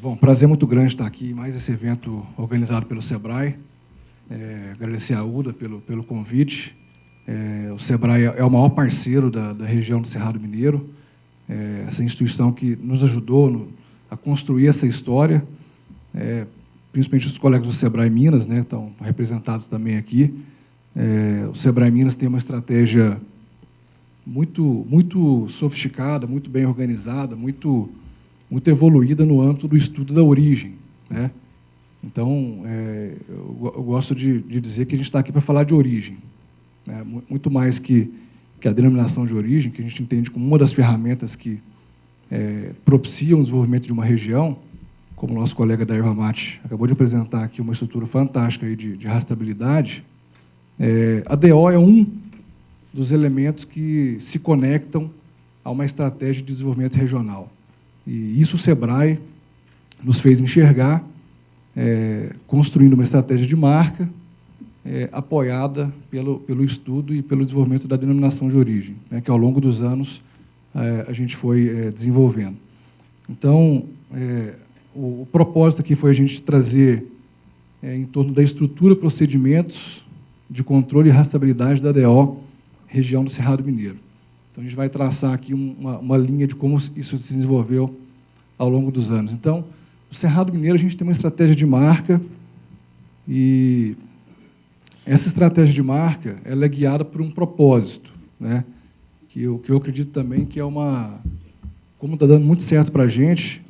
Bom, prazer muito grande estar aqui em mais esse evento organizado pelo SEBRAE. Agradecer a UDA pelo convite. O SEBRAE é o maior parceiro da região do Cerrado Mineiro, essa instituição que nos ajudou a construir essa história, principalmente os colegas do SEBRAE Minas, né, estão representados também aqui. O SEBRAE Minas tem uma estratégia muito sofisticada, muito bem organizada, muito evoluída no âmbito do estudo da origem, né? Então, eu gosto de dizer que a gente está aqui para falar de origem, né? Muito mais que a denominação de origem, que a gente entende como uma das ferramentas que propiciam o desenvolvimento de uma região, como o nosso colega da Erva Mate acabou de apresentar aqui uma estrutura fantástica aí de rastreabilidade. A DO é um dos elementos que se conectam a uma estratégia de desenvolvimento regional. E isso o SEBRAE nos fez enxergar, construindo uma estratégia de marca apoiada pelo estudo e pelo desenvolvimento da denominação de origem, né, que, ao longo dos anos, a gente foi desenvolvendo. Então, o propósito aqui foi a gente trazer em torno da estrutura, procedimentos de controle e rastreabilidade da DO, região do Cerrado Mineiro. Então, a gente vai traçar aqui uma linha de como isso se desenvolveu ao longo dos anos. Então, no Cerrado Mineiro, a gente tem uma estratégia de marca, e essa estratégia de marca ela é guiada por um propósito, né? que eu acredito também que como está dando muito certo para a gente,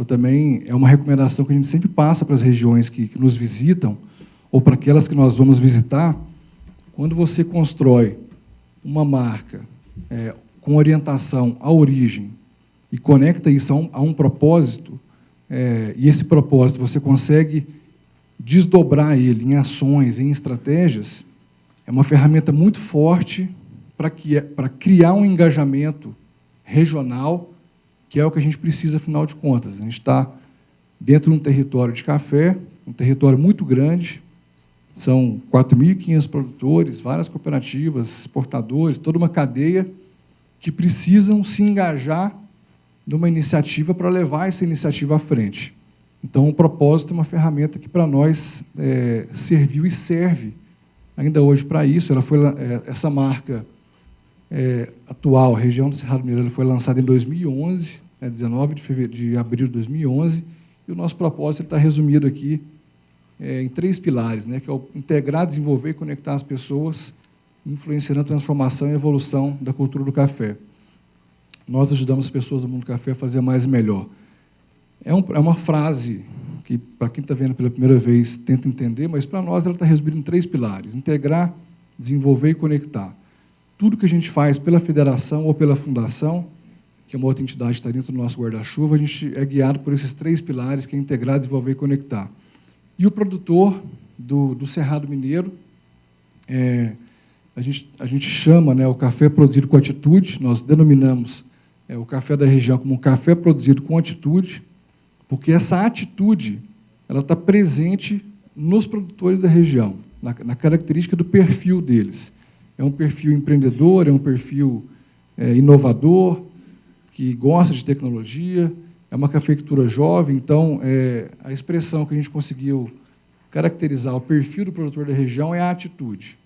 é uma recomendação que a gente sempre passa para as regiões que nos visitam, ou para aquelas que nós vamos visitar. Quando você constrói uma marca com orientação à origem e conecta isso a um propósito, e esse propósito você consegue desdobrar ele em ações, em estratégias, é uma ferramenta muito forte para criar um engajamento regional, que é o que a gente precisa, afinal de contas. A gente está dentro de um território de café, um território muito grande, são 4.500 produtores, várias cooperativas, exportadores, toda uma cadeia que precisam se engajar numa iniciativa para levar essa iniciativa à frente. Então, o propósito é uma ferramenta que, para nós, serviu e serve ainda hoje para isso. Essa marca atual, região do Cerrado Mineiro, foi lançada em 2011, 19 de abril de 2011, e o nosso propósito está resumido aqui em 3 pilares, né, que é o integrar, desenvolver e conectar as pessoas, influenciando a transformação e evolução da cultura do café. Nós ajudamos as pessoas do mundo do café a fazer mais e melhor. É uma frase que, para quem está vendo pela primeira vez, tenta entender, mas, para nós, ela está resumida em 3 pilares: integrar, desenvolver e conectar. Tudo que a gente faz pela federação ou pela fundação, que é uma outra entidade que está dentro do nosso guarda-chuva, a gente é guiado por esses 3 pilares, que é integrar, desenvolver e conectar. E o produtor do Cerrado Mineiro, a gente chama, né, o café produzido com atitude. Nós denominamos o café da região como um café produzido com atitude, porque essa atitude ela está presente nos produtores da região, na característica do perfil deles. É um perfil empreendedor, é um perfil inovador, que gosta de tecnologia, é uma cafeicultura jovem. Então, a expressão que a gente conseguiu caracterizar o perfil do produtor da região é a atitude.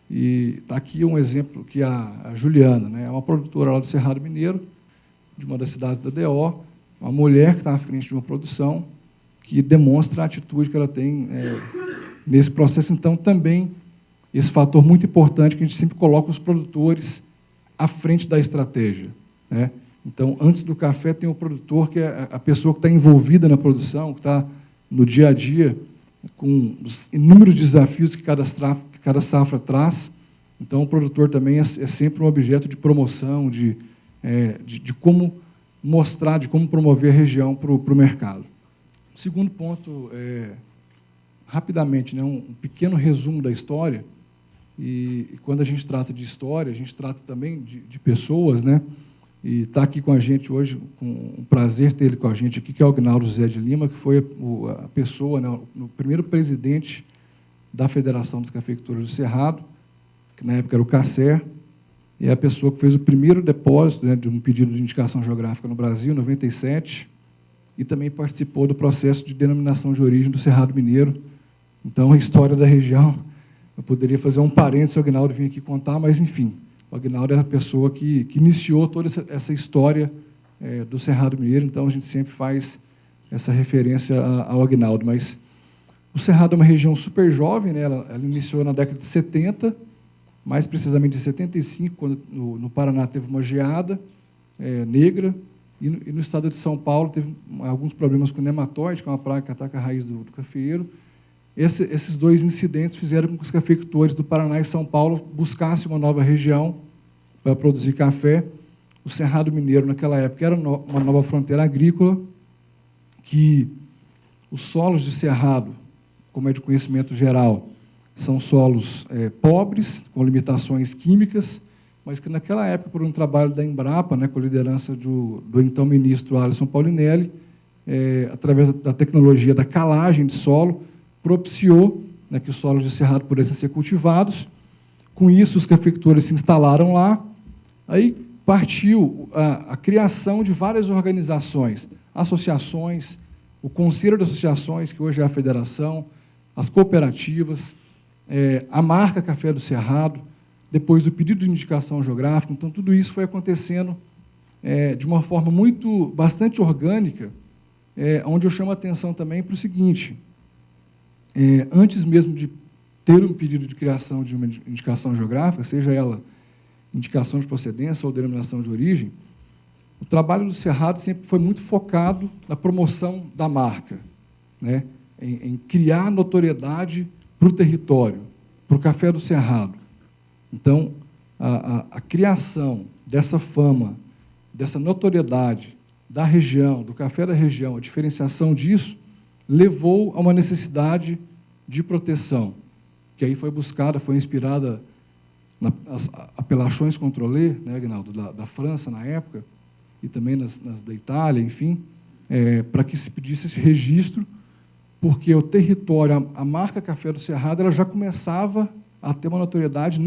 E está aqui um exemplo que a Juliana, né, é uma produtora lá do Cerrado Mineiro, de uma das cidades da DO, uma mulher que está à frente de uma produção que demonstra a atitude que ela tem nesse processo. Então, também, esse fator muito importante, que a gente sempre coloca os produtores à frente da estratégia, né? Então, antes do café, tem o produtor, que é a pessoa que está envolvida na produção, que está no dia a dia, com os inúmeros desafios que cada safra traz. Então, o produtor também é sempre um objeto de promoção, de como mostrar, de como promover a região para o mercado. O segundo ponto, rapidamente, né, um pequeno resumo da história. E quando a gente trata de história, a gente trata também de pessoas, né? E está aqui com a gente hoje, com um prazer ter ele com a gente aqui, que é o Agnaldo José de Lima, que foi a pessoa, né, o primeiro presidente da Federação das Cafeiculturas do Cerrado, que na época era o CACER, e é a pessoa que fez o primeiro depósito, né, de um pedido de indicação geográfica no Brasil, em 97, e também participou do processo de denominação de origem do Cerrado Mineiro. Então, a história da região, eu poderia fazer um parênteses, o Aguinaldo vir aqui contar, mas, enfim, o Aguinaldo é a pessoa que iniciou toda essa história do Cerrado Mineiro, então a gente sempre faz essa referência ao Aguinaldo. Mas o Cerrado é uma região super jovem, né? Ela iniciou na década de 70, mais precisamente em 75, quando no Paraná teve uma geada negra, e no estado de São Paulo teve alguns problemas com nematóide, que é uma praga que ataca a raiz do cafeeiro. Esses dois incidentes fizeram com que os cafeicultores do Paraná e São Paulo buscassem uma nova região para produzir café. O Cerrado Mineiro, naquela época, era uma nova fronteira agrícola, que os solos de cerrado, como é de conhecimento geral, são solos pobres, com limitações químicas, mas que, naquela época, por um trabalho da Embrapa, né, com a liderança do então ministro Alisson Paulinelli, através da tecnologia da calagem de solo, propiciou, né, que os solos de cerrado pudessem ser cultivados. Com isso, os cafeicultores se instalaram lá. Aí partiu a criação de várias organizações, associações, o Conselho de Associações, que hoje é a Federação, as cooperativas, a marca Café do Cerrado, depois o pedido de indicação geográfica. Então, tudo isso foi acontecendo de uma forma bastante orgânica, onde eu chamo a atenção também para o seguinte: antes mesmo de ter um pedido de criação de uma indicação geográfica, seja ela indicação de procedência ou denominação de origem, o trabalho do Cerrado sempre foi muito focado na promoção da marca, né? em criar notoriedade para o território, para o Café do Cerrado. Então, a criação dessa fama, dessa notoriedade da região, do café da região, a diferenciação disso, levou a uma necessidade de proteção, que aí foi buscada, foi inspirada nas apelações contrôlées, né, Aguinaldo, da França, na época, e também nas da Itália, enfim, para que se pedisse esse registro, porque o território, a marca Café do Cerrado, ela já começava a ter uma notoriedade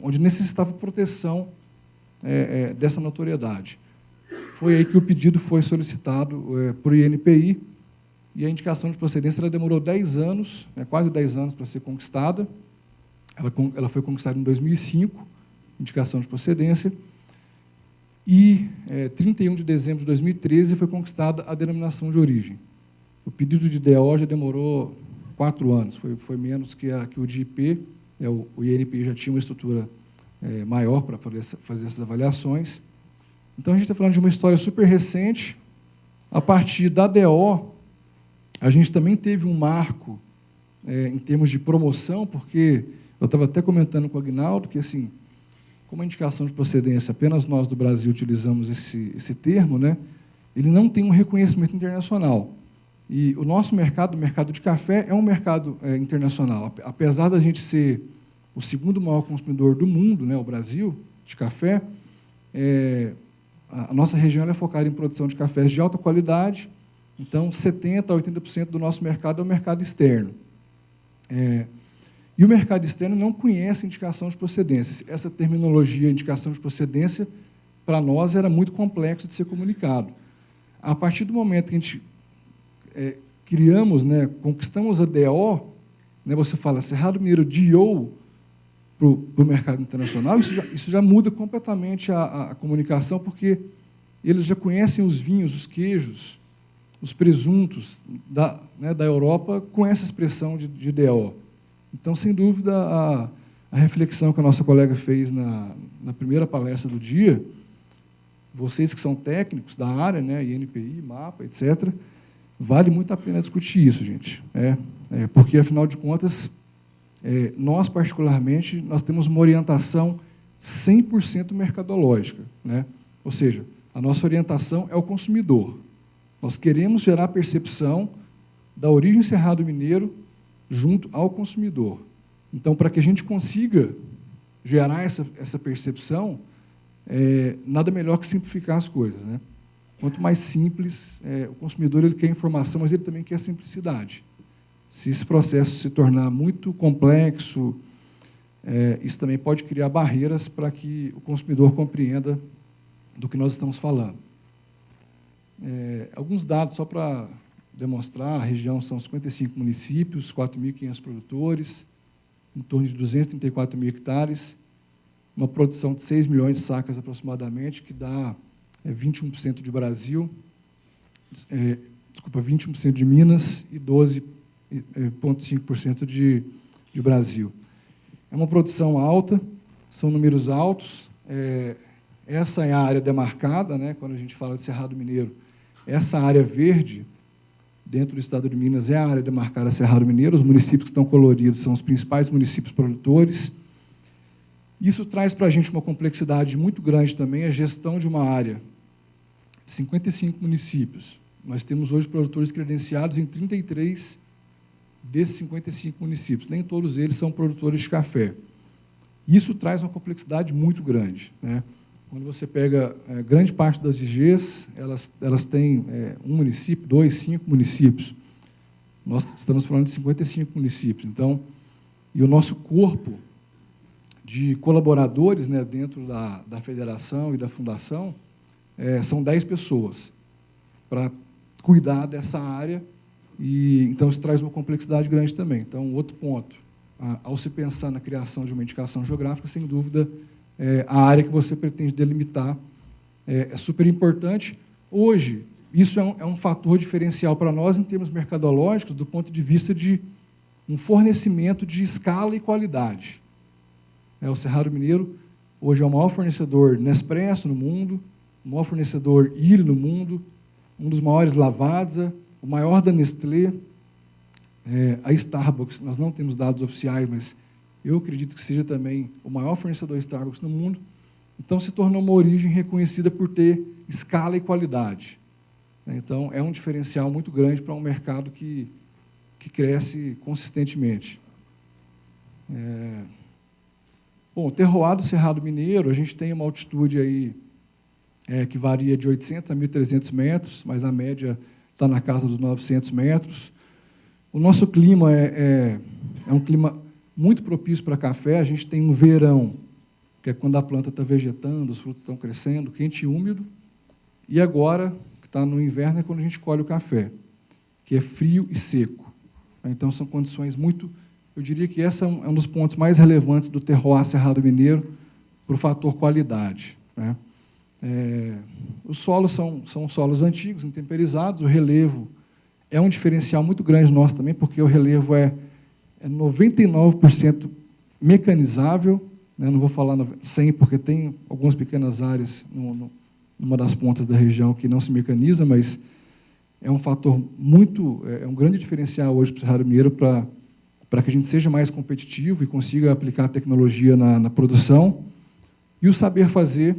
onde necessitava proteção dessa notoriedade. Foi aí que o pedido foi solicitado por INPI, e a indicação de procedência ela demorou 10 anos, quase 10 anos para ser conquistada. Ela foi conquistada em 2005, indicação de procedência, e 31 de dezembro de 2013 foi conquistada a denominação de origem. O pedido de DO já demorou 4 anos, foi menos que o de IP, o INPI já tinha uma estrutura maior para fazer essas avaliações. Então, a gente está falando de uma história super recente. A partir da DO, a gente também teve um marco em termos de promoção, porque eu estava até comentando com o Aguinaldo que, assim, como a indicação de procedência, apenas nós do Brasil utilizamos esse termo, né, ele não tem um reconhecimento internacional. E o nosso mercado, o mercado de café, é um mercado internacional. Apesar da gente ser o segundo maior consumidor do mundo, né, o Brasil, de café, a nossa região é focada em produção de cafés de alta qualidade, então 70% a 80% do nosso mercado é o mercado externo. E o mercado externo não conhece indicação de procedência. Essa terminologia, indicação de procedência, para nós era muito complexo de ser comunicado. A partir do momento que a gente criamos, né, conquistamos a DO, né, você fala Cerrado Mineiro DO para o mercado internacional, isso já muda completamente a comunicação, porque eles já conhecem os vinhos, os queijos, os presuntos da Europa com essa expressão de DO. Então, sem dúvida, a reflexão que a nossa colega fez na primeira palestra do dia, vocês que são técnicos da área, né, INPI, MAPA, etc., vale muito a pena discutir isso, gente. Porque, afinal de contas, nós, particularmente, nós temos uma orientação 100% mercadológica, né? Ou seja, a nossa orientação é o consumidor. Nós queremos gerar a percepção da origem Cerrado Mineiro junto ao consumidor. Então, para que a gente consiga gerar essa percepção, nada melhor que simplificar as coisas, né? Quanto mais simples, o consumidor ele quer informação, mas ele também quer simplicidade. Se esse processo se tornar muito complexo, isso também pode criar barreiras para que o consumidor compreenda do que nós estamos falando. Alguns dados só para demonstrar: a região são 55 municípios, 4.500 produtores, em torno de 234 mil hectares, uma produção de 6 milhões de sacas aproximadamente, que dá 21% de Brasil, 21% de Minas e 12,5% de Brasil. É uma produção alta, são números altos. Essa é a área demarcada, né, quando a gente fala de Cerrado Mineiro. Essa área verde, dentro do estado de Minas, é a área demarcada Cerrado Mineiro. Os municípios que estão coloridos são os principais municípios produtores. Isso traz para a gente uma complexidade muito grande também, a gestão de uma área de 55 municípios. Nós temos hoje produtores credenciados em 33 desses 55 municípios. Nem todos eles são produtores de café. Isso traz uma complexidade muito grande, né? Quando você pega grande parte das IGs, elas têm um município, 2, 5 municípios. Nós estamos falando de 55 municípios. Então, e o nosso corpo de colaboradores, né, dentro da federação e da fundação, são 10 pessoas para cuidar dessa área, e então isso traz uma complexidade grande também. Então, outro ponto, ao se pensar na criação de uma indicação geográfica, sem dúvida, a área que você pretende delimitar é super importante. Hoje, isso é um fator diferencial para nós em termos mercadológicos, do ponto de vista de um fornecimento de escala e qualidade. O Cerrado Mineiro hoje é o maior fornecedor Nespresso no mundo, o maior fornecedor Ilha no mundo, um dos maiores Lavazza, o maior da Nestlé, a Starbucks. Nós não temos dados oficiais, mas eu acredito que seja também o maior fornecedor Starbucks no mundo. Então, se tornou uma origem reconhecida por ter escala e qualidade. Então, é um diferencial muito grande para um mercado que cresce consistentemente. Bom, o terroir do Cerrado Mineiro, a gente tem uma altitude aí, que varia de 800 a 1.300 metros, mas a média está na casa dos 900 metros. O nosso clima é um clima muito propício para café. A gente tem um verão, que é quando a planta está vegetando, os frutos estão crescendo, quente e úmido. E agora, que está no inverno, é quando a gente colhe o café, que é frio e seco. Então, são condições muito... Eu diria que esse é um dos pontos mais relevantes do terroir Cerrado Mineiro para o fator qualidade, né? Os solos são solos antigos, intemperizados. O relevo é um diferencial muito grande nosso também, porque o relevo é 99% mecanizável, né? Não vou falar 100%, porque tem algumas pequenas áreas numa das pontas da região que não se mecaniza, mas é um fator muito... É um grande diferencial hoje para o Cerrado Mineiro para que a gente seja mais competitivo e consiga aplicar a tecnologia na produção. E o saber fazer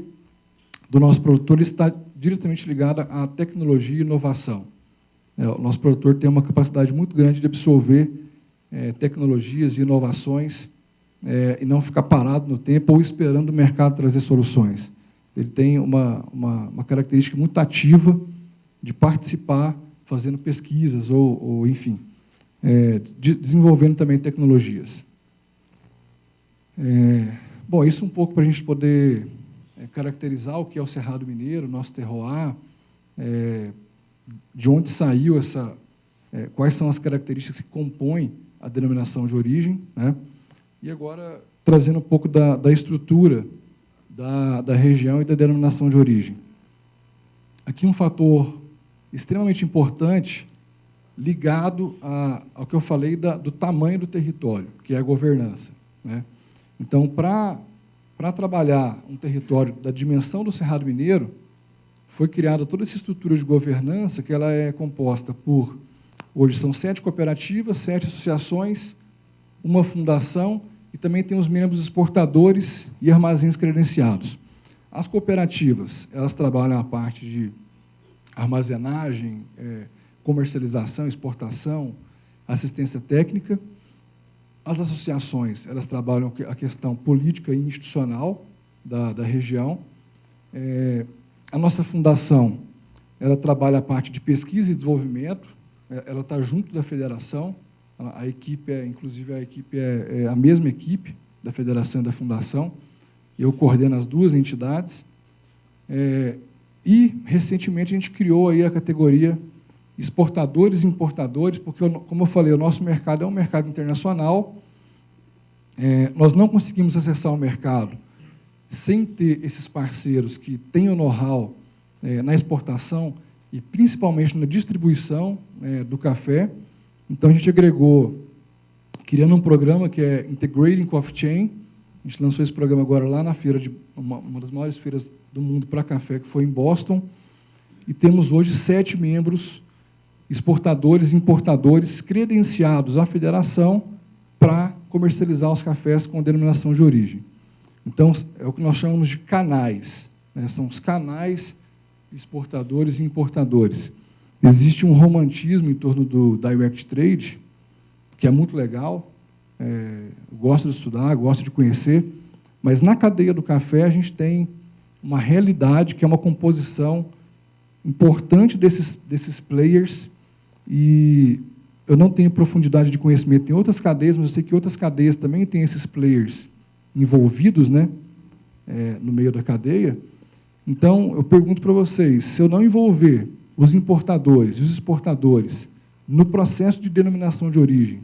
do nosso produtor está diretamente ligado à tecnologia e inovação. O nosso produtor tem uma capacidade muito grande de absorver tecnologias e inovações e não ficar parado no tempo ou esperando o mercado trazer soluções. Ele tem uma característica muito ativa de participar fazendo pesquisas ou enfim, desenvolvendo também tecnologias. Bom, isso um pouco para a gente poder caracterizar o que é o Cerrado Mineiro, nosso terroir, de onde saiu quais são as características que compõem a denominação de origem, né? E agora, trazendo um pouco da estrutura da região e da denominação de origem. Aqui um fator extremamente importante ligado ao que eu falei do tamanho do território, que é a governança, né? Então, para trabalhar um território da dimensão do Cerrado Mineiro, foi criada toda essa estrutura de governança, que ela é composta por, hoje são 7 cooperativas, 7 associações, uma fundação, e também tem os membros exportadores e armazéns credenciados. As cooperativas, elas trabalham a parte de armazenagem, comercialização, exportação, assistência técnica. As associações, elas trabalham a questão política e institucional da região. A nossa fundação, ela trabalha a parte de pesquisa e desenvolvimento, ela está junto da federação, a equipe inclusive a equipe é a mesma equipe da federação e da fundação, eu coordeno as duas entidades. E, recentemente, a gente criou aí a categoria exportadores e importadores, porque, como eu falei, o nosso mercado é um mercado internacional. Nós não conseguimos acessar o mercado sem ter esses parceiros que têm o know-how na exportação e, principalmente, na distribuição do café. Então, a gente agregou, criando um programa que é Integrating Coffee Chain. A gente lançou esse programa agora lá na feira, uma das maiores feiras do mundo para café, que foi em Boston. E temos hoje 7 membros exportadores e importadores credenciados à federação para comercializar os cafés com denominação de origem. Então, é o que nós chamamos de canais, né? São os canais exportadores e importadores. Existe um romantismo em torno do Direct Trade, que é muito legal, eu gosto de estudar, gosto de conhecer, mas na cadeia do café a gente tem uma realidade que é uma composição importante desses players, e eu não tenho profundidade de conhecimento em outras cadeias, mas eu sei que outras cadeias também têm esses players envolvidos, né, no meio da cadeia. Então, eu pergunto para vocês, se eu não envolver os importadores e os exportadores no processo de denominação de origem,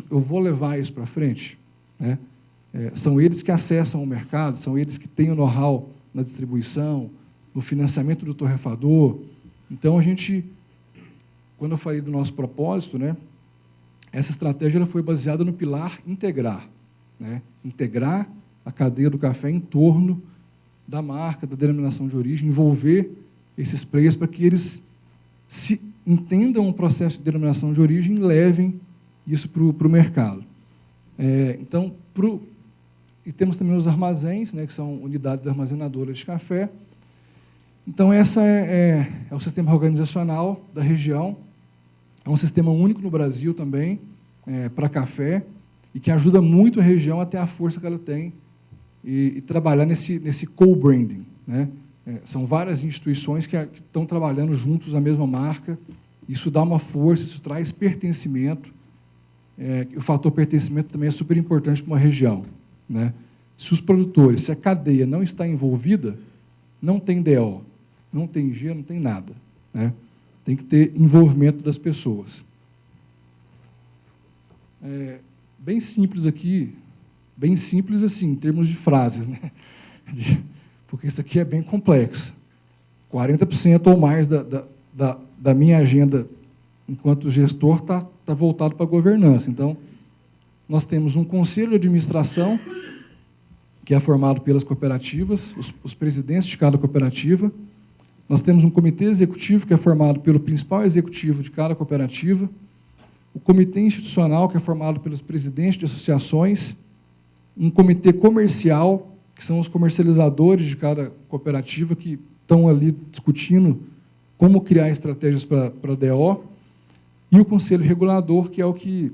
eu vou levar isso para frente? Né? São eles que acessam o mercado, são eles que têm o know-how na distribuição, no financiamento do torrefador. Então, quando eu falei do nosso propósito, né, essa estratégia ela foi baseada no pilar integrar, né? Integrar a cadeia do café em torno da marca, da denominação de origem, envolver esses players para que eles se entendam o processo de denominação de origem e levem isso para o mercado. Então, e temos também os armazéns, né, que são unidades armazenadoras de café. Então, esse é o sistema organizacional da região. É um sistema único no Brasil também, para café, e que ajuda muito a região a ter a força que ela tem e trabalhar nesse co-branding, né? São várias instituições que estão trabalhando juntos a mesma marca. Isso dá uma força, isso traz pertencimento. O fator pertencimento também é super importante para uma região, né? Se a cadeia não está envolvida, não tem DO, não tem G, não tem nada, né? Tem que ter envolvimento das pessoas. Bem simples aqui, bem simples assim, em termos de frases, né? Porque isso aqui é bem complexo. 40% ou mais da minha agenda enquanto gestor está voltado para a governança. Então, nós temos um conselho de administração, que é formado pelas cooperativas, os presidentes de cada cooperativa. Nós temos um comitê executivo, que é formado pelo principal executivo de cada cooperativa, o comitê institucional, que é formado pelos presidentes de associações, um comitê comercial, que são os comercializadores de cada cooperativa, que estão ali discutindo como criar estratégias para a DO, e o conselho regulador, que é o que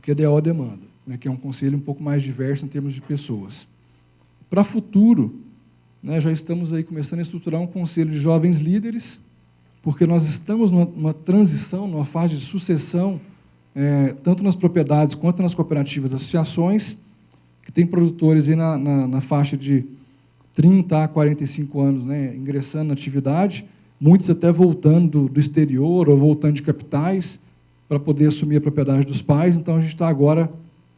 a DO demanda, né, que é um conselho um pouco mais diverso em termos de pessoas. Para futuro, né, já estamos aí começando a estruturar um conselho de jovens líderes, porque nós estamos numa transição, numa fase de sucessão, tanto nas propriedades quanto nas cooperativas e associações, que tem produtores aí na faixa de 30 a 45 anos, né, ingressando na atividade, muitos até voltando do exterior ou voltando de capitais para poder assumir a propriedade dos pais. Então, a gente está agora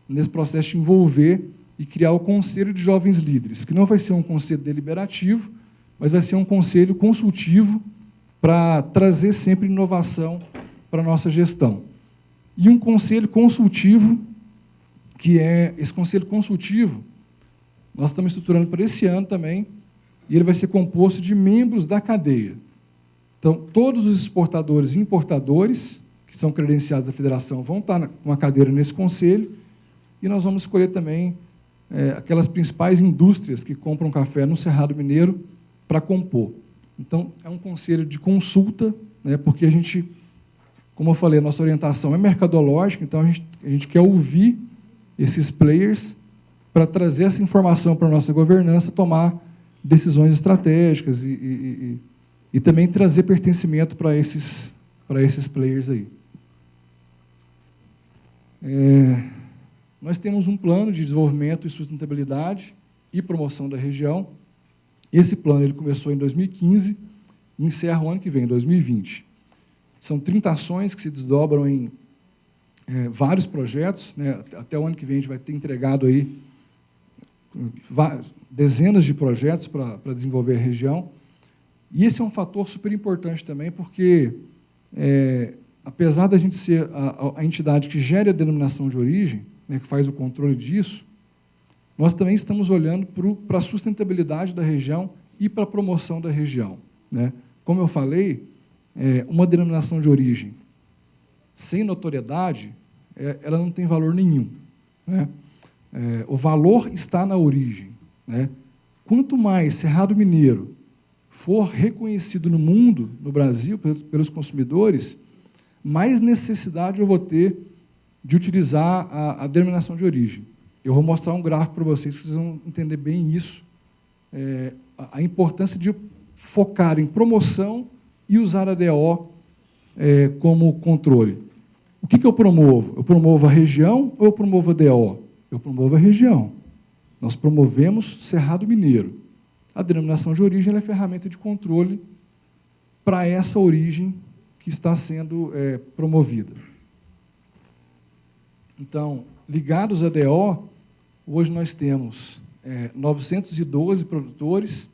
nesse processo de envolver e criar o Conselho de Jovens Líderes, que não vai ser um conselho deliberativo, mas vai ser um conselho consultivo para trazer sempre inovação para a nossa gestão. E um conselho consultivo, esse conselho consultivo, nós estamos estruturando para esse ano também, e ele vai ser composto de membros da cadeia. Então, todos os exportadores e importadores, que são credenciados da federação, vão estar com uma cadeira nesse conselho, e nós vamos escolher também aquelas principais indústrias que compram café no Cerrado Mineiro para compor. Então, é um conselho de consulta, né, porque a gente, como eu falei, a nossa orientação é mercadológica, então a gente quer ouvir esses players para trazer essa informação para a nossa governança, tomar decisões estratégicas e também trazer pertencimento para esses players aí. Nós temos um plano de desenvolvimento e sustentabilidade e promoção da região, Esse plano ele começou em 2015 e encerra o ano que vem, 2020. São 30 ações que se desdobram em vários projetos, né? Até o ano que vem a gente vai ter entregado aí dezenas de projetos para desenvolver a região. E esse é um fator super importante também, porque, apesar da gente ser a entidade que gera a denominação de origem, né, que faz o controle disso, nós também estamos olhando para a sustentabilidade da região e para a promoção da região, né? Como eu falei, uma denominação de origem sem notoriedade, ela não tem valor nenhum, né? O valor está na origem, né? Quanto mais Cerrado Mineiro for reconhecido no mundo, no Brasil, pelos consumidores, mais necessidade eu vou ter de utilizar a denominação de origem. Eu vou mostrar um gráfico para vocês, que vocês vão entender bem isso, a importância de focar em promoção e usar a DO como controle. O que eu promovo? Eu promovo a região ou eu promovo a DO? Eu promovo a região. Nós promovemos Cerrado Mineiro. A denominação de origem é a ferramenta de controle para essa origem que está sendo promovida. Então, ligados à DO, hoje nós temos 912 produtores,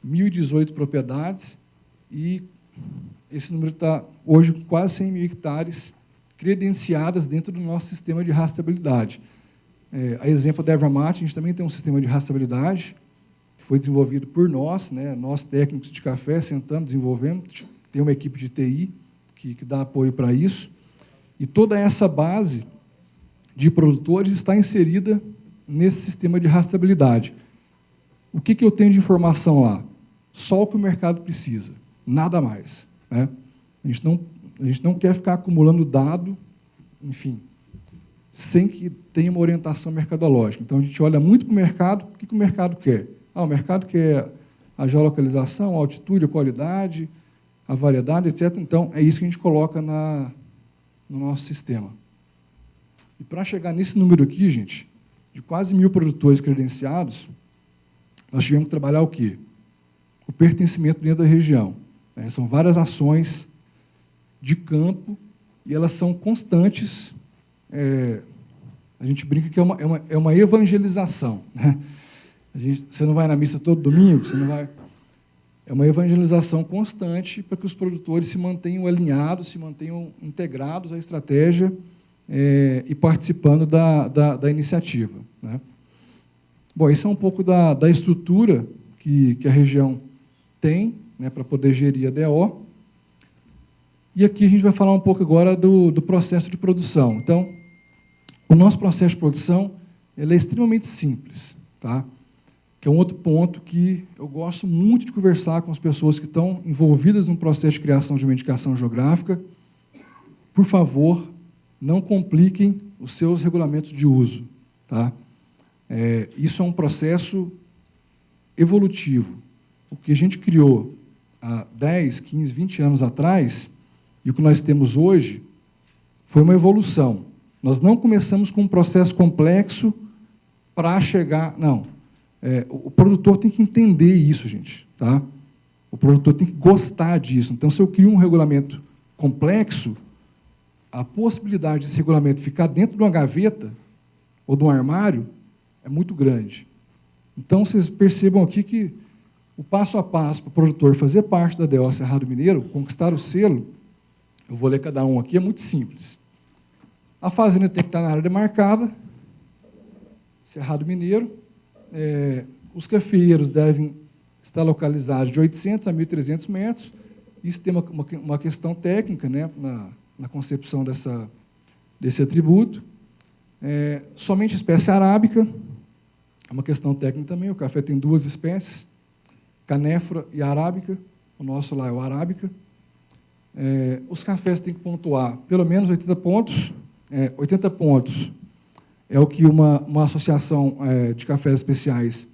1.018 propriedades, e esse número está hoje com quase 100 mil hectares credenciadas dentro do nosso sistema de rastreabilidade. A exemplo da Erva Mate, a gente também tem um sistema de rastreabilidade, que foi desenvolvido por nós, né, nós técnicos de café, sentamos, desenvolvemos, tem uma equipe de TI que dá apoio para isso, e toda essa base de produtores está inserida nesse sistema de rastreabilidade. O que eu tenho de informação lá? Só o que o mercado precisa, nada mais, né? A gente não quer ficar acumulando dado, enfim, sem que tenha uma orientação mercadológica. Então, a gente olha muito para o mercado. O que o mercado quer? O mercado quer a geolocalização, a altitude, a qualidade, a variedade, etc. Então, é isso que a gente coloca no nosso sistema. E para chegar nesse número aqui, gente, de quase 1.000 produtores credenciados, nós tivemos que trabalhar o quê? O pertencimento dentro da região, né? São várias ações de campo e elas são constantes. A gente brinca que é uma evangelização, né? Você não vai na missa todo domingo, você não vai... É uma evangelização constante para que os produtores se mantenham alinhados, se mantenham integrados à estratégia e participando da iniciativa, né? Bom, isso é um pouco da estrutura que a região tem, né, para poder gerir a DO. E aqui a gente vai falar um pouco agora do processo de produção. Então, o nosso processo de produção ele é extremamente simples, tá? Que é um outro ponto que eu gosto muito de conversar com as pessoas que estão envolvidas no processo de criação de uma indicação geográfica. Por favor, não compliquem os seus regulamentos de uso, tá? Isso é um processo evolutivo. O que a gente criou há 10, 15, 20 anos atrás e o que nós temos hoje foi uma evolução. Nós não começamos com um processo complexo para chegar... Não. O produtor tem que entender isso, gente, tá? O produtor tem que gostar disso. Então, se eu crio um regulamento complexo, a possibilidade desse regulamento ficar dentro de uma gaveta ou de um armário é muito grande. Então, vocês percebam aqui que o passo a passo para o produtor fazer parte da DO Cerrado Mineiro, conquistar o selo, eu vou ler cada um aqui, é muito simples. A fazenda tem que estar na área demarcada, Cerrado Mineiro. Os cafeeiros devem estar localizados de 800 a 1.300 metros. Isso tem uma questão técnica, né, na concepção desse atributo. Somente espécie arábica, é uma questão técnica também. O café tem duas espécies, canéfora e arábica. O nosso lá é o arábica. Os cafés têm que pontuar pelo menos 80 pontos. 80 pontos é o que uma associação de cafés especiais,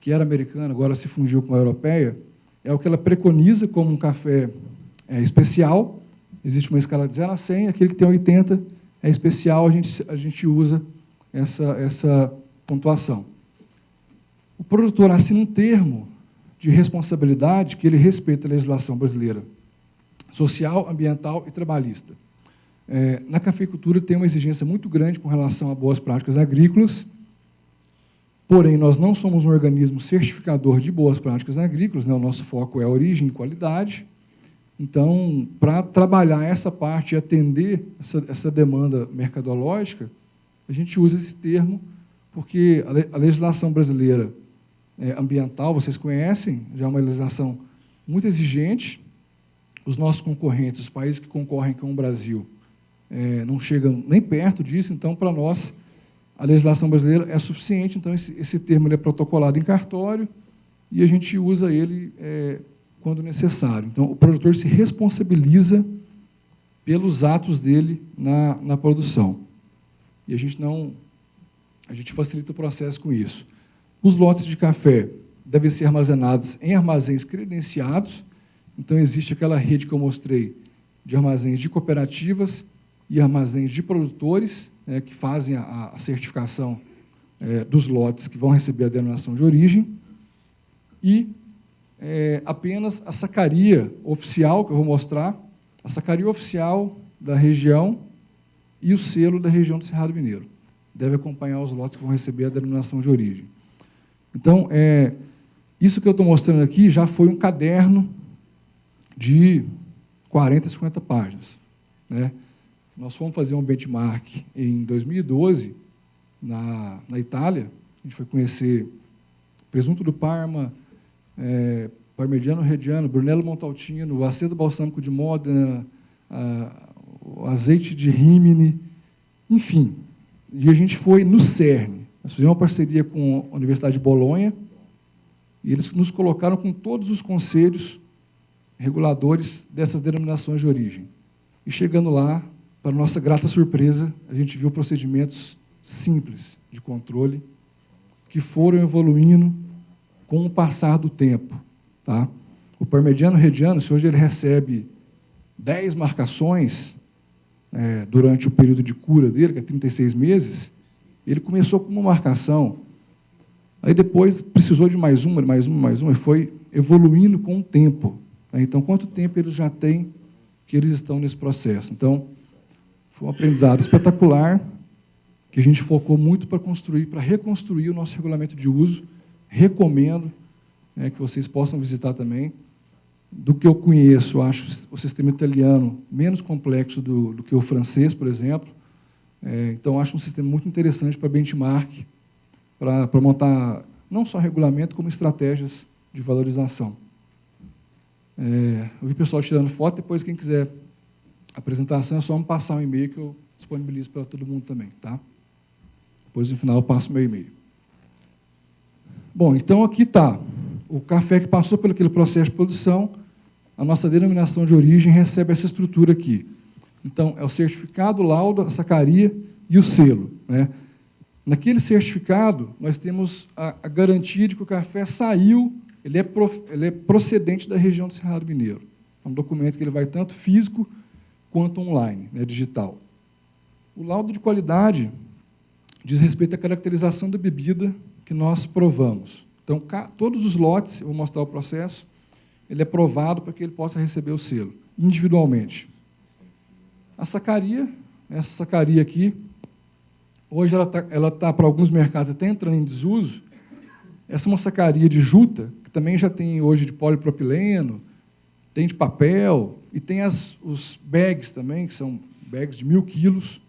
que era americana, agora se fundiu com a europeia, é o que ela preconiza como um café especial. Existe uma escala de 0 a 100, aquele que tem 80 é especial, a gente usa essa pontuação. O produtor assina um termo de responsabilidade que ele respeita a legislação brasileira social, ambiental e trabalhista. Na cafeicultura tem uma exigência muito grande com relação a boas práticas agrícolas, porém, nós não somos um organismo certificador de boas práticas agrícolas, né? O nosso foco é a origem e qualidade. Então, para trabalhar essa parte e atender essa demanda mercadológica, a gente usa esse termo, porque a legislação brasileira ambiental, vocês conhecem, já é uma legislação muito exigente. Os nossos concorrentes, os países que concorrem com o Brasil, não chegam nem perto disso. Então, para nós, a legislação brasileira é suficiente. Então, esse termo ele é protocolado em cartório e a gente usa ele quando necessário. Então, o produtor se responsabiliza pelos atos dele na produção. E a gente facilita o processo com isso. Os lotes de café devem ser armazenados em armazéns credenciados. Então, existe aquela rede que eu mostrei de armazéns de cooperativas e armazéns de produtores, que fazem a certificação dos lotes que vão receber a denominação de origem. E apenas a sacaria oficial, que eu vou mostrar, a sacaria oficial da região e o selo da região do Cerrado Mineiro. Deve acompanhar os lotes que vão receber a denominação de origem. Então, isso que eu estou mostrando aqui já foi um caderno de 40, 50 páginas. Né? Nós fomos fazer um benchmark em 2012, na Itália. A gente foi conhecer presunto do Parma, Parmigiano Reggiano, Brunello Montalcino, o aceto balsâmico de Modena, o azeite de Rimini, enfim. E a gente foi no CERN. Nós fizemos uma parceria com a Universidade de Bolonha e eles nos colocaram com todos os conselhos reguladores dessas denominações de origem. E chegando lá, para nossa grata surpresa, a gente viu procedimentos simples de controle que foram evoluindo com o passar do tempo. Tá? O Parmigiano Reggiano, se hoje ele recebe 10 marcações durante o período de cura dele, que é 36 meses, ele começou com uma marcação, aí depois precisou de mais uma, e foi evoluindo com o tempo. Então, quanto tempo eles já têm que eles estão nesse processo? Então, foi um aprendizado espetacular, que a gente focou muito para reconstruir o nosso regulamento de uso. Recomendo que vocês possam visitar também. Do que eu conheço, acho o sistema italiano menos complexo do que o francês, por exemplo. Então, acho um sistema muito interessante para benchmark, para montar não só regulamento, como estratégias de valorização. Eu vi o pessoal tirando foto, depois, quem quiser a apresentação, é só me passar um e-mail que eu disponibilizo para todo mundo também. Tá? Depois, no final, eu passo o meu e-mail. Bom, então, aqui está o café que passou por aquele processo de produção. A nossa denominação de origem recebe essa estrutura aqui. Então, é o certificado, o laudo, a sacaria e o selo. Né? Naquele certificado, nós temos a garantia de que o café saiu, ele é procedente da região do Cerrado Mineiro. É um documento que ele vai tanto físico quanto online, né, digital. O laudo de qualidade diz respeito à caracterização da bebida que nós provamos. Então, todos os lotes, eu vou mostrar o processo, ele é provado para que ele possa receber o selo, individualmente. A sacaria, essa sacaria aqui, hoje ela tá para alguns mercados até entrando em desuso. Essa é uma sacaria de juta, que também já tem hoje de polipropileno, tem de papel, e tem os bags também, que são bags de 1.000 quilos,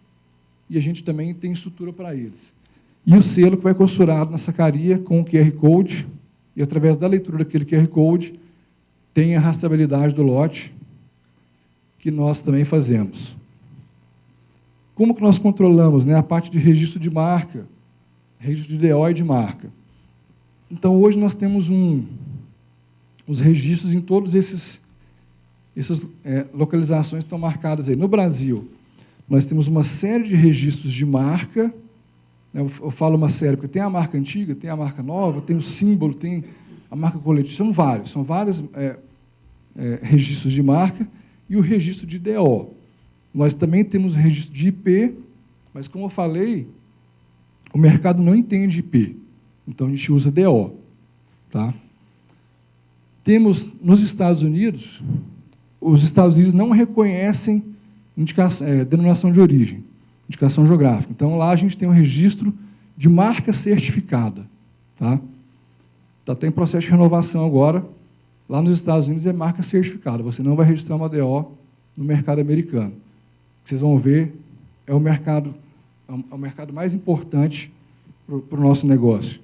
e a gente também tem estrutura para eles. E o selo que vai costurado na sacaria com o QR Code, e através da leitura daquele QR Code, tem a rastreabilidade do lote, que nós também fazemos. Como que nós controlamos, né, a parte de registro de marca, registro de DO e de marca? Então, hoje nós temos os registros em todos essas localizações que estão marcadas aí. No Brasil, nós temos uma série de registros de marca. Eu falo uma série, porque tem a marca antiga, tem a marca nova, tem o símbolo, tem a marca coletiva, são vários registros de marca, e o registro de DO. Nós também temos o registro de IP, mas, como eu falei, o mercado não entende IP, então a gente usa DO. Tá? Temos, nos Estados Unidos, os Estados Unidos não reconhecem denominação de origem, indicação geográfica. Então, lá a gente tem um registro de marca certificada. Tá? Está até em processo de renovação agora. Lá nos Estados Unidos é marca certificada. Você não vai registrar uma DO no mercado americano. Vocês vão ver, é o mercado mais importante para o nosso negócio.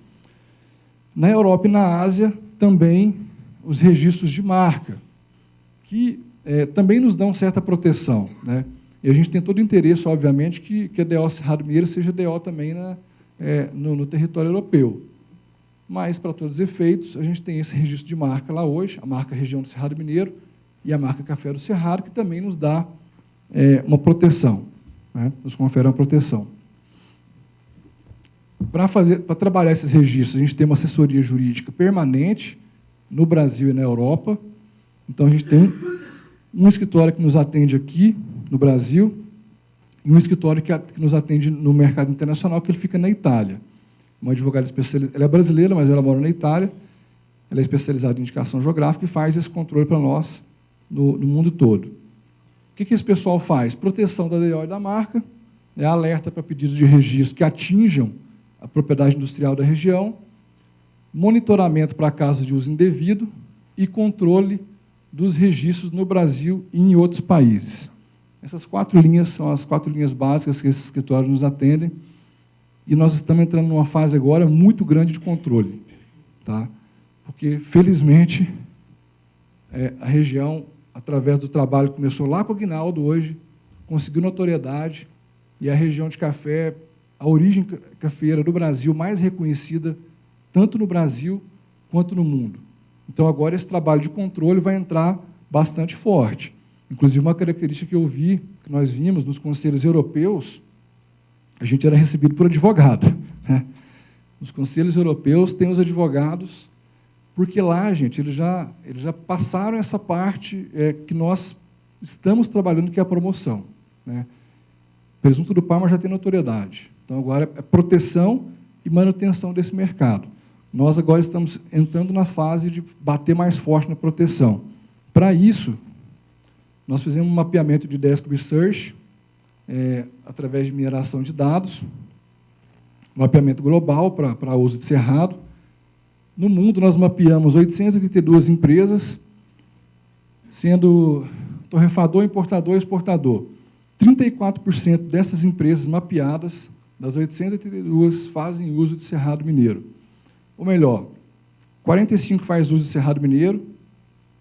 Na Europa e na Ásia, também os registros de marca, que também nos dão certa proteção, né? E a gente tem todo o interesse, obviamente, que a DO Cerrado Mineiro seja DO também no território europeu. Mas, para todos os efeitos, a gente tem esse registro de marca lá hoje, a marca Região do Cerrado Mineiro e a marca Café do Cerrado, que também nos dá uma proteção, né? Nos confere uma proteção. Para trabalhar esses registros, a gente tem uma assessoria jurídica permanente no Brasil e na Europa. Então, a gente tem um escritório que nos atende aqui, no Brasil, e um escritório que nos atende no mercado internacional, que ele fica na Itália. Uma advogada especializada, ela é brasileira, mas ela mora na Itália, ela é especializada em indicação geográfica e faz esse controle para nós no mundo todo. O que esse pessoal faz? Proteção da DO e da marca, alerta para pedidos de registro que atinjam a propriedade industrial da região, monitoramento para casos de uso indevido e controle dos registros no Brasil e em outros países. Essas 4 linhas são as 4 linhas básicas que esses escritórios nos atendem, e nós estamos entrando numa fase agora muito grande de controle, tá? Porque, felizmente, a região, através do trabalho que começou lá com o Aguinaldo hoje, conseguiu notoriedade, e a região de café, a origem cafeeira do Brasil mais reconhecida, tanto no Brasil quanto no mundo. Então, agora, esse trabalho de controle vai entrar bastante forte. Inclusive, uma característica que eu vi, que nós vimos nos conselhos europeus, a gente era recebido por advogado, né? Nos conselhos europeus tem os advogados, porque lá, gente, eles já passaram essa parte que nós estamos trabalhando, que é a promoção, né? Presunto do Parma já tem notoriedade. Então, agora é proteção e manutenção desse mercado. Nós agora estamos entrando na fase de bater mais forte na proteção. Para isso, nós fizemos um mapeamento de desk research, através de mineração de dados, mapeamento global para uso de cerrado. No mundo, nós mapeamos 882 empresas, sendo torrefador, importador e exportador. 34% dessas empresas mapeadas, das 882, fazem uso de cerrado mineiro. Ou melhor, 45 faz uso de cerrado mineiro,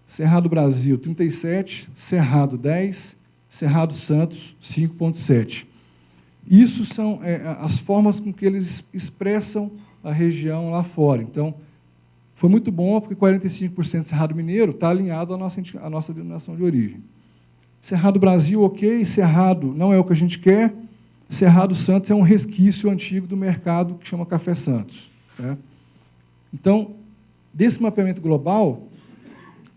Cerrado Brasil, 37, Cerrado 10, Cerrado Santos, 5,7. Isso são as formas com que eles expressam a região lá fora. Então, foi muito bom, porque 45% de Cerrado Mineiro está alinhado à nossa denominação de origem. Cerrado Brasil, ok, Cerrado não é o que a gente quer, Cerrado Santos é um resquício antigo do mercado que chama Café Santos, né? Então, desse mapeamento global,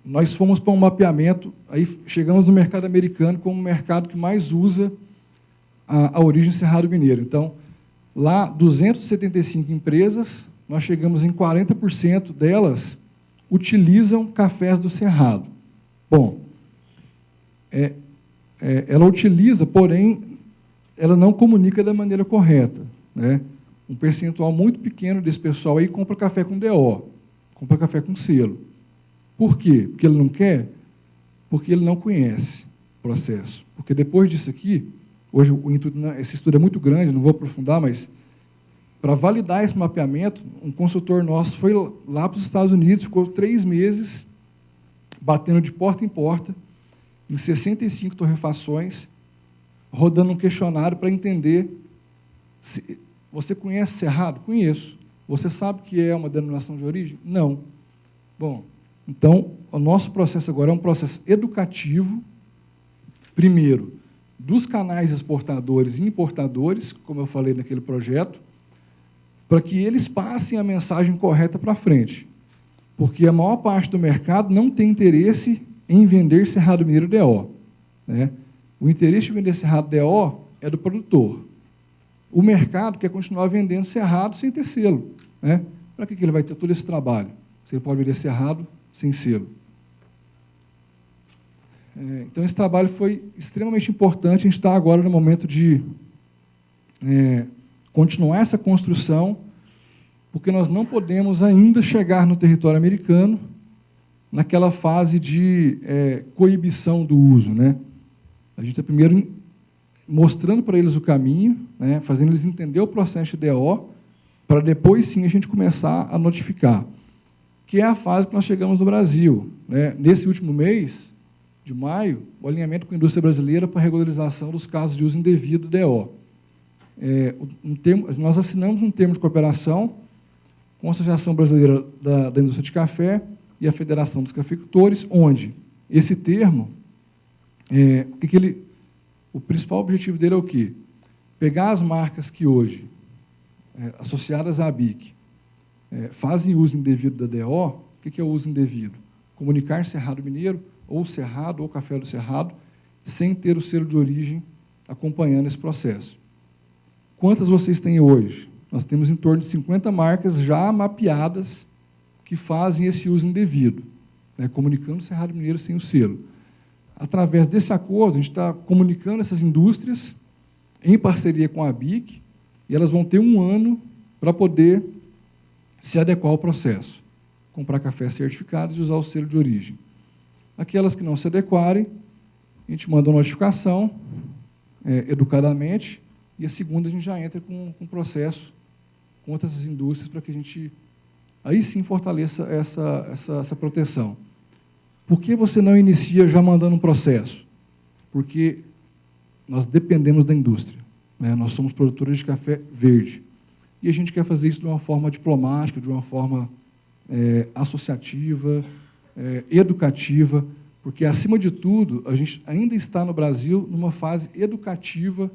nós fomos para um mapeamento, aí chegamos no mercado americano como o mercado que mais usa a origem Cerrado Mineiro. Então, lá, 275 empresas, nós chegamos em 40% delas utilizam cafés do Cerrado. Bom, ela utiliza, porém, ela não comunica da maneira correta, né? Um percentual muito pequeno desse pessoal aí compra café com DO, compra café com selo. Por quê? Porque ele não quer? Porque ele não conhece o processo. Porque depois disso aqui, hoje o intuito, esse estudo é muito grande, não vou aprofundar, mas para validar esse mapeamento, um consultor nosso foi lá para os Estados Unidos, ficou 3 meses batendo de porta em porta, em 65 torrefações, rodando um questionário para entender se você conhece Cerrado? Conheço. Você sabe que é uma denominação de origem? Não. Bom, então, o nosso processo agora é um processo educativo, primeiro, dos canais exportadores e importadores, como eu falei naquele projeto, para que eles passem a mensagem correta para frente. Porque a maior parte do mercado não tem interesse em vender Cerrado Mineiro DO, né? O interesse de vender Cerrado DO é do produtor. O mercado quer continuar vendendo Cerrado sem ter selo, né? Para que ele vai ter todo esse trabalho? Se ele pode vender Cerrado sem selo. Então, esse trabalho foi extremamente importante. A gente está agora no momento de continuar essa construção, porque nós não podemos ainda chegar no território americano naquela fase de coibição do uso, né? A gente está primeiro mostrando para eles o caminho, né, fazendo eles entender o processo de DO, para depois, sim, a gente começar a notificar, que é a fase que nós chegamos no Brasil, né? Nesse último mês, de maio, o alinhamento com a indústria brasileira para a regularização dos casos de uso indevido DO. Nós assinamos um termo de cooperação com a Associação Brasileira da Indústria de Café e a Federação dos Cafeicultores, onde esse termo, o principal objetivo dele é o quê? Pegar as marcas que hoje, associadas à ABIC, fazem uso indevido da DO. O que é o uso indevido? Comunicar Cerrado Mineiro, ou Cerrado, ou Café do Cerrado, sem ter o selo de origem acompanhando esse processo. Quantas vocês têm hoje? Nós temos em torno de 50 marcas já mapeadas que fazem esse uso indevido, né, comunicando Cerrado Mineiro sem o selo. Através desse acordo, a gente está comunicando essas indústrias em parceria com a ABIC, e elas vão ter 1 ano para poder se adequar ao processo, comprar cafés certificados e usar o selo de origem. Aquelas que não se adequarem, a gente manda uma notificação, educadamente, e a segunda a gente já entra com um processo contra essas indústrias para que a gente, aí sim, fortaleça essa proteção. Por que você não inicia já mandando um processo? Porque nós dependemos da indústria, né? Nós somos produtores de café verde. E a gente quer fazer isso de uma forma diplomática, de uma forma associativa, educativa, porque, acima de tudo, a gente ainda está no Brasil numa fase educativa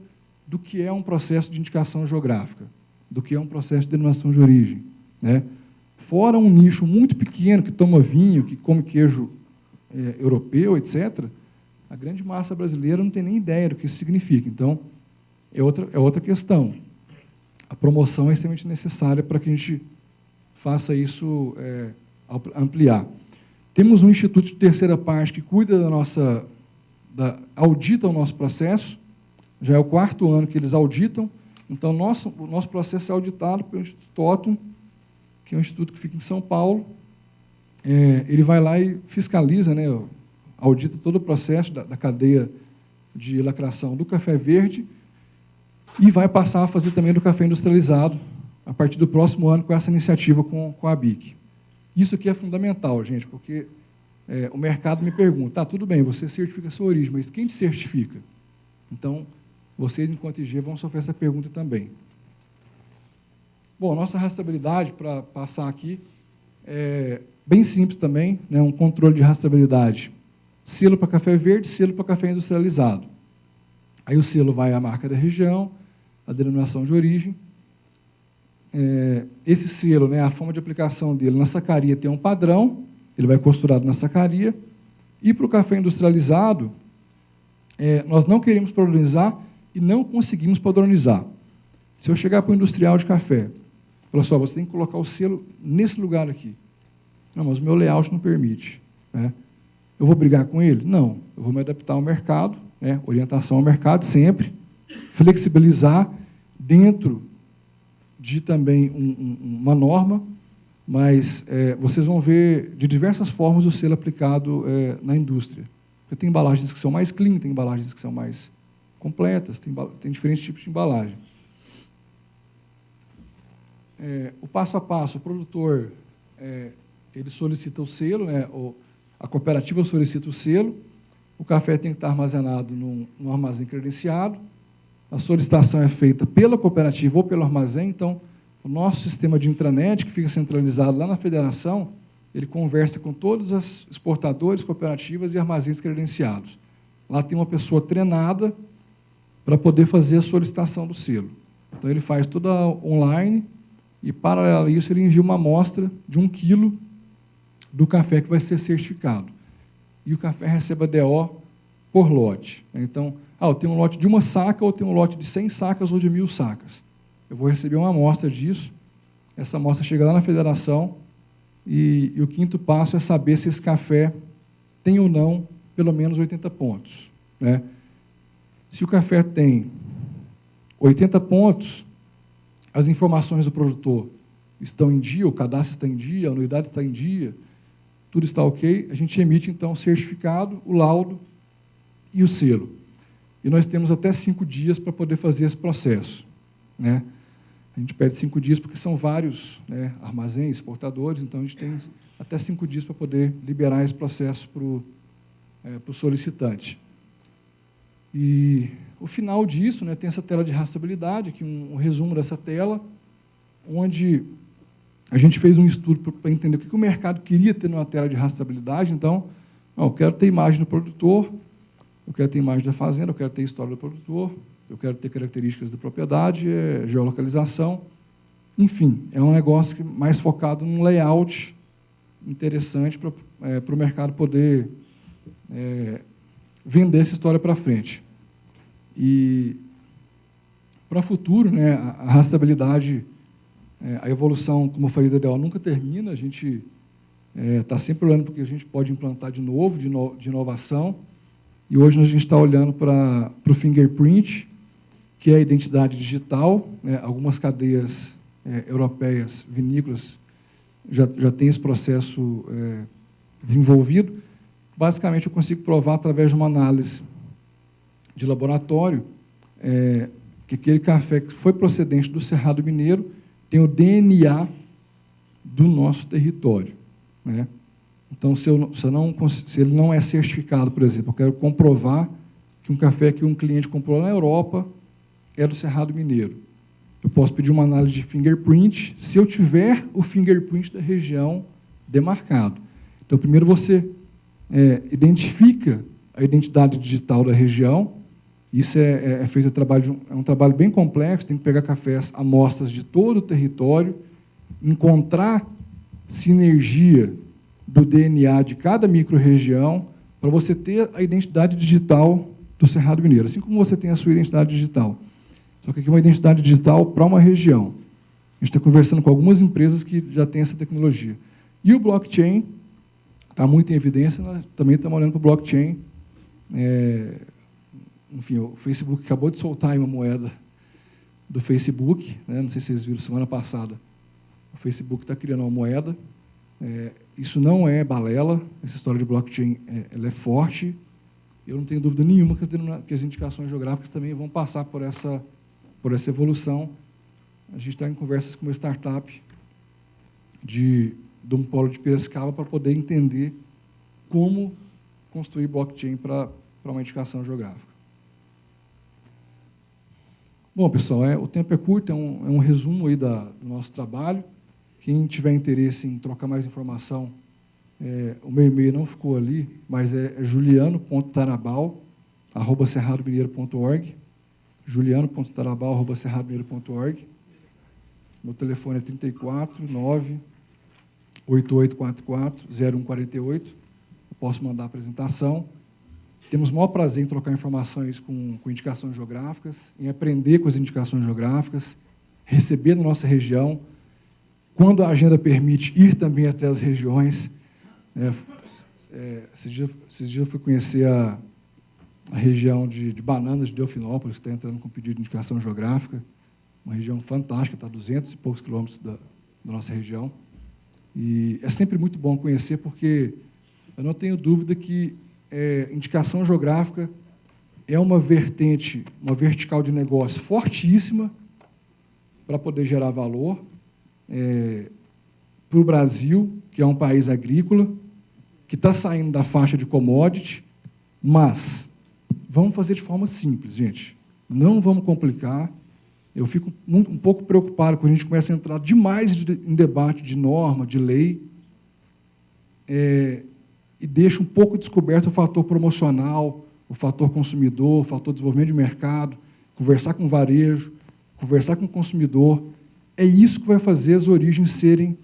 do que é um processo de indicação geográfica, do que é um processo de denominação de origem, né? Fora um nicho muito pequeno que toma vinho, que come queijo europeu, etc., a grande massa brasileira não tem nem ideia do que isso significa. Então, é outra questão. A promoção é extremamente necessária para que a gente faça isso ampliar. Temos um instituto de terceira parte que cuida audita o nosso processo, já é o 4º ano que eles auditam, então o nosso processo é auditado pelo Instituto Totum, que é um instituto que fica em São Paulo. Ele vai lá e fiscaliza, né, audita todo o processo da cadeia de lacração do café verde e vai passar a fazer também do café industrializado a partir do próximo ano com essa iniciativa com a ABIC. Isso aqui é fundamental, gente, porque o mercado me pergunta, tudo bem, você certifica a sua origem, mas quem te certifica? Então, vocês, enquanto IG, vão sofrer essa pergunta também. Bom, nossa rastreabilidade, para passar aqui, é bem simples também, né, um controle de rastreabilidade. Selo para café verde, selo para café industrializado. Aí o selo vai à marca da região, a denominação de origem. Esse selo, né, a forma de aplicação dele na sacaria tem um padrão, ele vai costurado na sacaria. E para o café industrializado, nós não queremos padronizar e não conseguimos padronizar. Se eu chegar para o industrial de café, falar só, você tem que colocar o selo nesse lugar aqui. Não, mas o meu layout não permite, né? Eu vou brigar com ele? Não. Eu vou me adaptar ao mercado, né? Orientação ao mercado sempre, flexibilizar dentro de também uma norma, mas vocês vão ver de diversas formas o selo aplicado na indústria. Porque tem embalagens que são mais clean, tem embalagens que são mais completas, tem diferentes tipos de embalagem. O passo a passo, o produtor ele solicita o selo, né? A cooperativa solicita o selo, o café tem que estar armazenado num armazém credenciado, a solicitação é feita pela cooperativa ou pelo armazém, então, o nosso sistema de intranet, que fica centralizado lá na federação, ele conversa com todos os exportadores, cooperativas e armazéns credenciados. Lá tem uma pessoa treinada para poder fazer a solicitação do selo. Então, ele faz toda online e, paralelo a isso, ele envia uma amostra de 1 quilo do café que vai ser certificado. E o café recebe a DO por lote. Então, eu tenho um lote de 1 saca, ou tenho um lote de 100 sacas ou de 1.000 sacas. Eu vou receber uma amostra disso, essa amostra chega lá na federação, E o quinto passo é saber se esse café tem ou não pelo menos 80 pontos, né? Se o café tem 80 pontos, as informações do produtor estão em dia, o cadastro está em dia, a anuidade está em dia, tudo está ok, a gente emite, então, o certificado, o laudo e o selo. E nós temos até 5 dias para poder fazer esse processo, né? A gente pede 5 dias porque são vários, né, armazéns, exportadores, então a gente tem até 5 dias para poder liberar esse processo para o solicitante. E o final disso, né, tem essa tela de rastreabilidade, aqui um resumo dessa tela, onde a gente fez um estudo para entender o que o mercado queria ter numa tela de rastreabilidade. Então, eu quero ter imagem do produtor, eu quero ter imagem da fazenda, eu quero ter história do produtor, eu quero ter características da propriedade, geolocalização, enfim, é um negócio mais focado num layout interessante para o mercado poder vender essa história para frente. E, para o futuro, né, a rastreabilidade, a evolução, como eu falei, da ideal nunca termina, a gente está sempre olhando porque a gente pode implantar de novo, de inovação, e hoje a gente está olhando para o fingerprint, que é a identidade digital, né? Algumas cadeias europeias, vinícolas, já têm esse processo desenvolvido. Basicamente, eu consigo provar, através de uma análise de laboratório, que aquele café que foi procedente do Cerrado Mineiro tem o DNA do nosso território, né? Então, se ele não é certificado, por exemplo, eu quero comprovar que um café que um cliente comprou na Europa é do Cerrado Mineiro. Eu posso pedir uma análise de fingerprint, se eu tiver o fingerprint da região demarcado. Então, primeiro você identifica a identidade digital da região. Isso é um trabalho bem complexo, tem que pegar cafés, amostras de todo o território, encontrar sinergia do DNA de cada micro-região para você ter a identidade digital do Cerrado Mineiro, assim como você tem a sua identidade digital. Só que aqui é uma identidade digital para uma região. A gente está conversando com algumas empresas que já têm essa tecnologia. E o blockchain está muito em evidência, nós também estamos olhando para o blockchain. Enfim, o Facebook acabou de soltar aí uma moeda do Facebook, né? Não sei se vocês viram semana passada. O Facebook está criando uma moeda. Isso não é balela, essa história de blockchain ela é forte. Eu não tenho dúvida nenhuma que as indicações geográficas também vão passar por essa evolução. A gente está em conversas com uma startup de um polo de Piracicaba para poder entender como construir blockchain para uma indicação geográfica. Bom, pessoal, o tempo é curto, é um resumo aí do nosso trabalho. Quem tiver interesse em trocar mais informação, o meu e-mail não ficou ali, mas é juliano.tarabal@cerradomineiro.org, juliano.tarabal@cerradomineiro.org. Meu telefone é 34-9-8844-0148. Eu posso mandar a apresentação. Temos o maior prazer em trocar informações com indicações geográficas, em aprender com as indicações geográficas, receber na nossa região, quando a agenda permite, ir também até as regiões. Esses dias eu fui conhecer a região de Bananas de Delfinópolis, que está entrando com pedido de indicação geográfica, uma região fantástica, está a 200 e poucos quilômetros da nossa região. E é sempre muito bom conhecer, porque eu não tenho dúvida que indicação geográfica é uma vertente, uma vertical de negócio fortíssima para poder gerar valor para o Brasil, que é um país agrícola, que está saindo da faixa de commodity, mas vamos fazer de forma simples, gente. Não vamos complicar. Eu fico um pouco preocupado quando a gente começa a entrar demais em debate de norma, de lei, e deixa um pouco descoberto o fator promocional, o fator consumidor, o fator desenvolvimento de mercado, conversar com o varejo, conversar com o consumidor. É isso que vai fazer as origens serem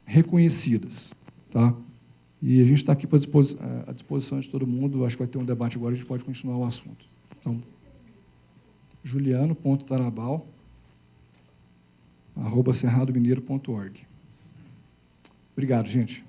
reconhecidas, tá? E a gente está aqui à disposição de todo mundo. Acho que vai ter um debate agora, a gente pode continuar o assunto. Então, juliano.tarabal@cerradomineiro.org. Obrigado, gente.